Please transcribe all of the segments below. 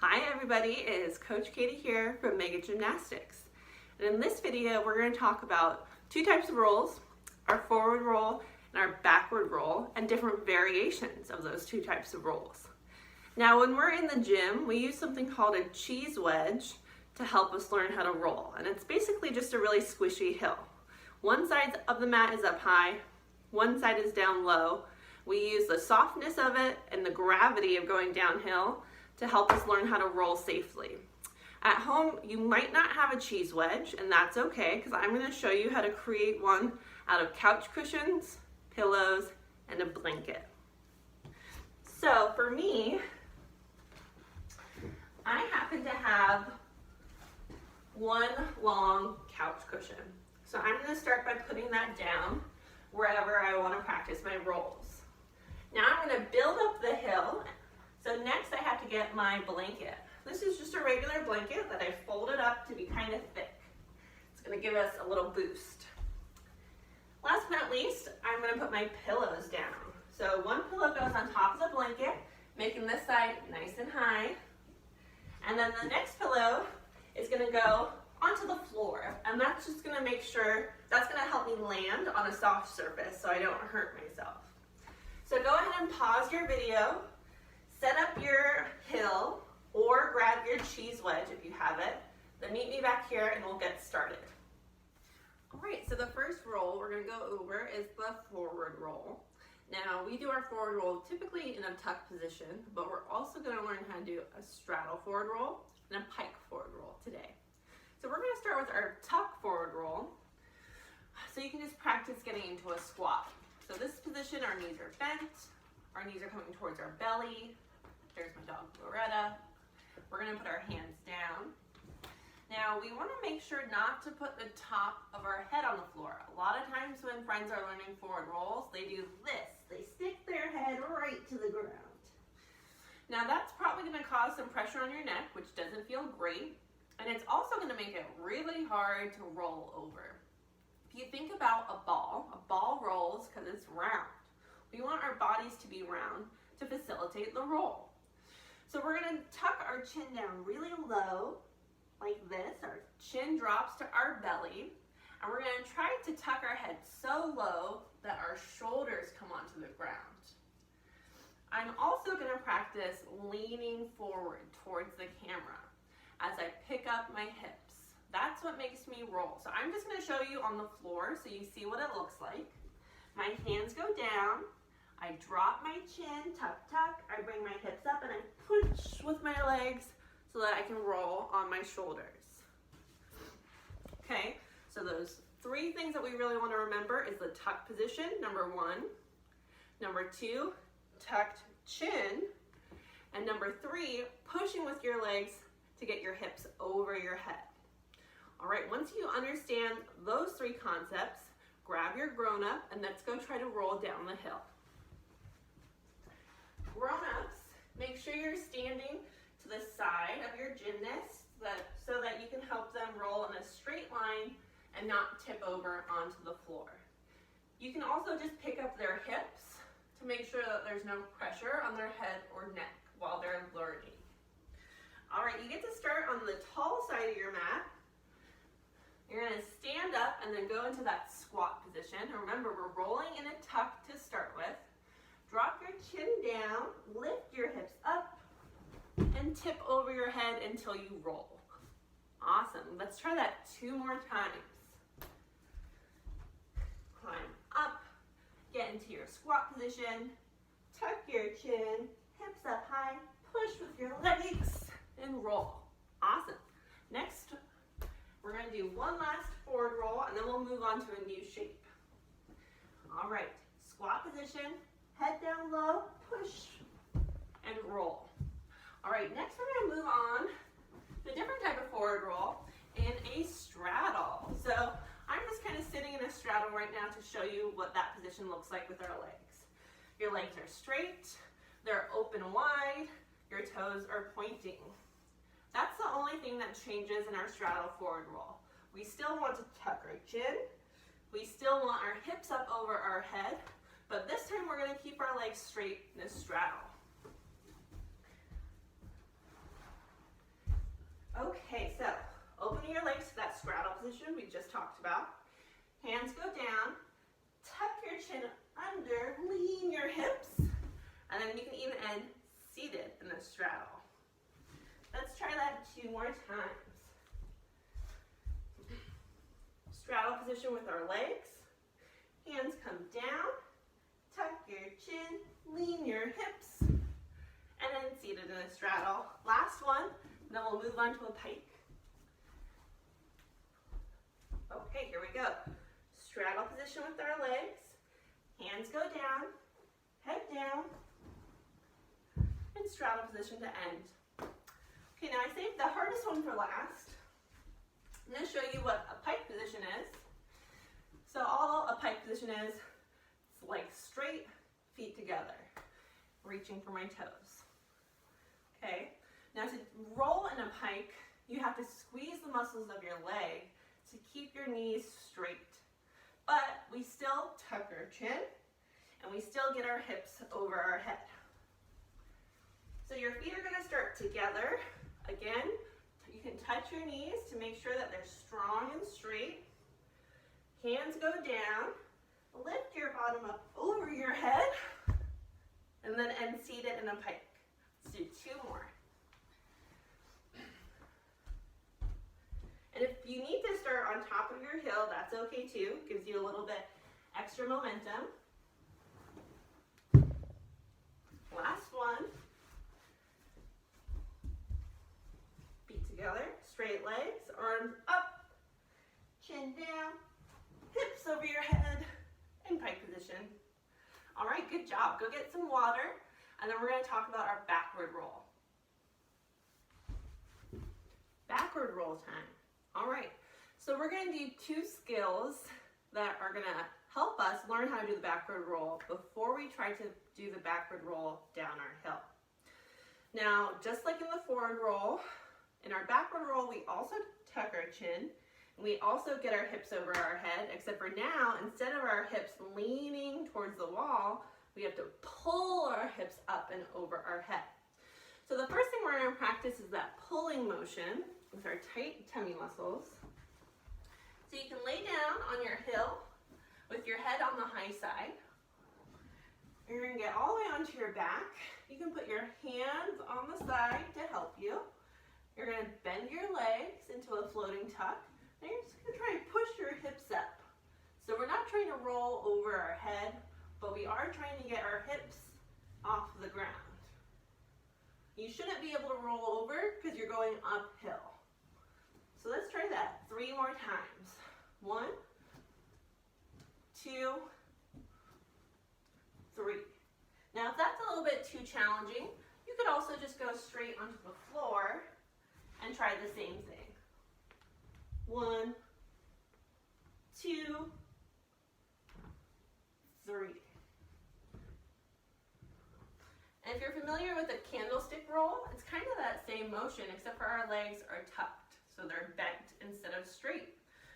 Hi everybody, it is Coach Katie here from Mega Gymnastics. And in this video, we're going to talk about two types of rolls, our forward roll and our backward roll, and different variations of those two types of rolls. Now, when we're in the gym, we use something called a cheese wedge to help us learn how to roll. And it's basically just a really squishy hill. One side of the mat is up high, one side is down low. We use the softness of it and the gravity of going downhill to help us learn how to roll safely. At home, you might not have a cheese wedge, and that's okay, because I'm going to show you how to create one out of couch cushions, pillows, and a blanket. So for me, I happen to have one long couch cushion. So I'm going to start by putting that down wherever I want to practice my rolls. Now I'm going to build up the hill. So next I have to get my blanket. This is just a regular blanket that I folded up to be kind of thick. It's going to give us a little boost. Last but not least, I'm going to put my pillows down. So one pillow goes on top of the blanket, making this side nice and high. And then the next pillow is going to go onto the floor. And that's just going to make sure, that's going to help me land on a soft surface so I don't hurt myself. So go ahead and pause your video. Set up your hill or grab your cheese wedge if you have it. Then meet me back here and we'll get started. All right, so the first roll we're going to go over is the forward roll. Now, we do our forward roll typically in a tuck position, but we're also going to learn how to do a straddle forward roll and a pike forward roll today. So we're going to start with our tuck forward roll. So you can just practice getting into a squat. So this position, our knees are bent, our knees are coming towards our belly. There's my dog, Loretta. We're going to put our hands down. Now, we want to make sure not to put the top of our head on the floor. A lot of times when friends are learning forward rolls, they do this. They stick their head right to the ground. Now, that's probably going to cause some pressure on your neck, which doesn't feel great. And it's also going to make it really hard to roll over. If you think about a ball rolls because it's round. We want our bodies to be round to facilitate the roll. So we're going to tuck our chin down really low, like this. Our chin drops to our belly. And we're going to try to tuck our head so low that our shoulders come onto the ground. I'm also going to practice leaning forward towards the camera as I pick up my hips. That's what makes me roll. So I'm just going to show you on the floor so you see what it looks like. My hands go down. I drop my chin, tuck, tuck. I bring my hips up and I push with my legs so that I can roll on my shoulders. Okay, so those three things that we really want to remember is the tuck position, number one. Number two, tucked chin. And number three, pushing with your legs to get your hips over your head. All right, once you understand those three concepts, grab your grown-up and let's go try to roll down the hill. Grown-ups, make sure you're standing to the side of your gymnast so that you can help them roll in a straight line and not tip over onto the floor. You can also just pick up their hips to make sure that there's no pressure on their head or neck while they're learning. All right, you get to start on the tall side of your mat. You're going to stand up and then go into that squat position. Remember, we're rolling in a tuck to start with. Drop your chin down, lift your hips up, and tip over your head until you roll. Awesome. Let's try that 2 more times. Climb up, get into your squat position, tuck your chin, hips up high, push with your legs, and roll. Awesome. Next, we're going to do one last forward roll, and then we'll move on to a new shape. All right, squat position. Head down low, push, and roll. All right, next we're going to move on to a different type of forward roll in a straddle. So I'm just kind of sitting in a straddle right now to show you what that position looks like with our legs. Your legs are straight, they're open wide, your toes are pointing. That's the only thing that changes in our straddle forward roll. We still want to tuck our chin, we still want our hips up over our head, but this time we're going to keep our legs straight in a straddle. Okay, so opening your legs to that straddle position we just talked about. Hands go down, tuck your chin under, lean your hips, and then you can even end seated in the straddle. Let's try that 2 more times. Straddle position with our legs. Hands come down, tuck your chin, lean your hips, and then seated in a straddle. Last one, then we'll move on to a pike. Okay, here we go. Straddle position with our legs. Hands go down, head down, and straddle position to end. Okay, now I saved the hardest one for last. I'm going to show you what a pike position is. So all a pike position is, it's like straight feet together, reaching for my toes. Okay, now to roll in a pike, you have to squeeze the muscles of your leg to keep your knees straight. But we still tuck our chin, and we still get our hips over our head. So your feet are going to start together. Again, you can touch your knees to make sure that they're strong and straight. Hands go down. Lift your bottom up over your head, and then end seated in a pike. Let's do 2 more. And if you need to start on top of your heel, that's okay too. Gives you a little bit extra momentum. Last one. Feet together, straight legs, arms up, chin down, hips over your head, in pike position. All right, good job. Go get some water, and then we're going to talk about our backward roll. Backward roll time. All right, so we're going to do 2 skills that are going to help us learn how to do the backward roll before we try to do the backward roll down our hill. Now, just like in the forward roll, in our backward roll, we also tuck our chin, and we also get our hips over our head, except for now, instead of our hips leaning towards the wall, we have to pull our hips up and over our head. So the first thing we're going to practice is that pulling motion with our tight tummy muscles. So you can lay down on your heel with your head on the high side. You're going to get all the way onto your back. You can put your hands on the side to help you. You're going to bend your legs into a floating tuck. And you're just going to try and push your hips up. So we're not trying to roll over our head, but we are trying to get our hips off the ground. You shouldn't be able to roll over because you're going uphill. So let's try that 3 more times. 1, 2, 3. Now if that's a little bit too challenging, you could also just go straight onto the floor and try the same thing. 1, 2, 3. And if you're familiar with a candlestick roll, it's kind of that same motion, except for our legs are tucked, so they're bent instead of straight.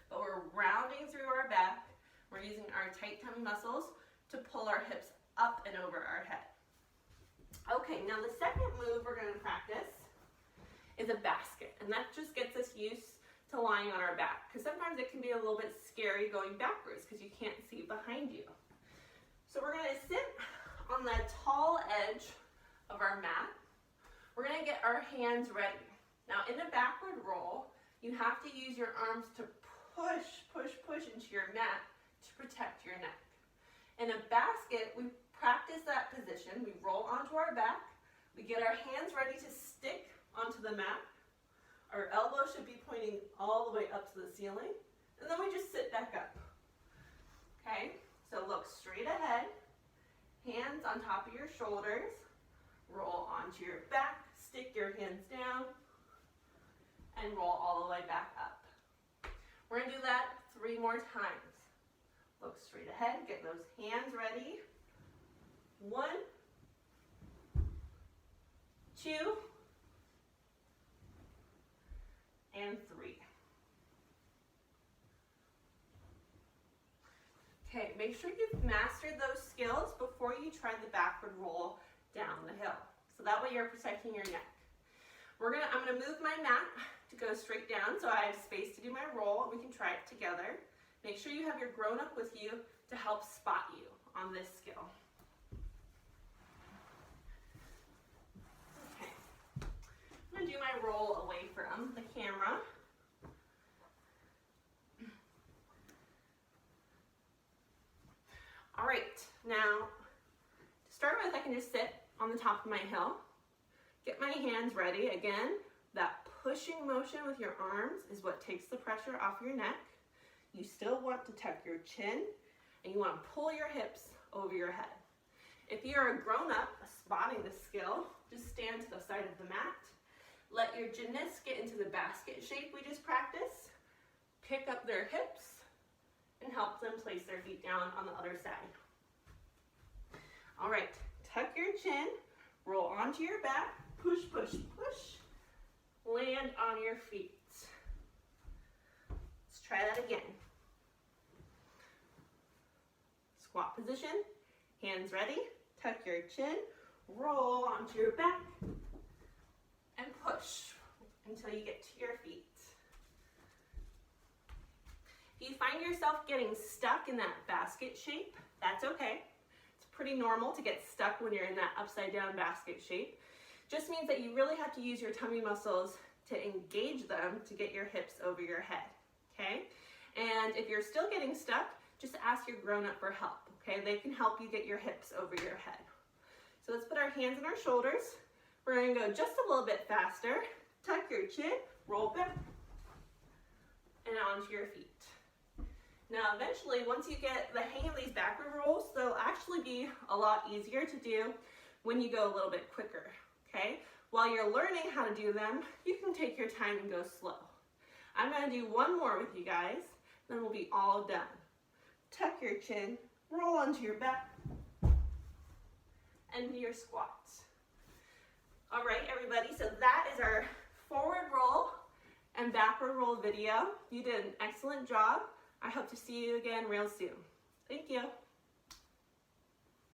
But we're rounding through our back. We're using our tight tummy muscles to pull our hips up and over our head. Okay, now the second move we're going to practice is a basket, and that just gets us used to lying on our back, because sometimes it can be a little bit scary going backwards because you can't see behind you. So we're going to sit on the tall edge of our mat. We're going to get our hands ready. Now in a backward roll, you have to use your arms to push into your mat to protect your neck. In a basket, we practice that position. We roll onto our back. We get our hands ready to stick onto the mat. Our elbows should be pointing all the way up to the ceiling. And then we just sit back up. Okay, so look straight ahead. Hands on top of your shoulders. Roll onto your back. Stick your hands down. And roll all the way back up. We're going to do that 3 more times. Look straight ahead. Get those hands ready. 1, 2, and 3. Okay, make sure you've mastered those skills before you try the backward roll down the hill. So that way you're protecting your neck. I'm gonna move my mat to go straight down so I have space to do my roll, and we can try it together. Make sure you have your grown-up with you to help spot you on this skill. Okay, I'm going to do my roll away from the camera. All right, now to start with, I can just sit on the top of my hill, get my hands ready. Again, that pushing motion with your arms is what takes the pressure off your neck. You still want to tuck your chin, and you want to pull your hips over your head. If you're a grown-up spotting the skill, just stand to the side of the mat. Let your gymnasts get into the basket shape we just practiced. Pick up their hips and help them place their feet down on the other side. All right, tuck your chin, roll onto your back, push, push, push, land on your feet. Let's try that again. Squat position, hands ready, tuck your chin, roll onto your back, and push until you get to your feet. If you find yourself getting stuck in that basket shape, that's okay. It's pretty normal to get stuck when you're in that upside down basket shape. Just means that you really have to use your tummy muscles to engage them to get your hips over your head, okay? And if you're still getting stuck, just ask your grown-up for help, okay? They can help you get your hips over your head. So let's put our hands on our shoulders. We're gonna go just a little bit faster. Tuck your chin, roll back, and onto your feet. Now eventually, once you get the hang of these backward rolls, they'll actually be a lot easier to do when you go a little bit quicker, okay? While you're learning how to do them, you can take your time and go slow. I'm gonna do one more with you guys, then we'll be all done. Tuck your chin, roll onto your back, and do your squats. All right, everybody, so that is our forward roll and backward roll video. You did an excellent job. I hope to see you again real soon. Thank you.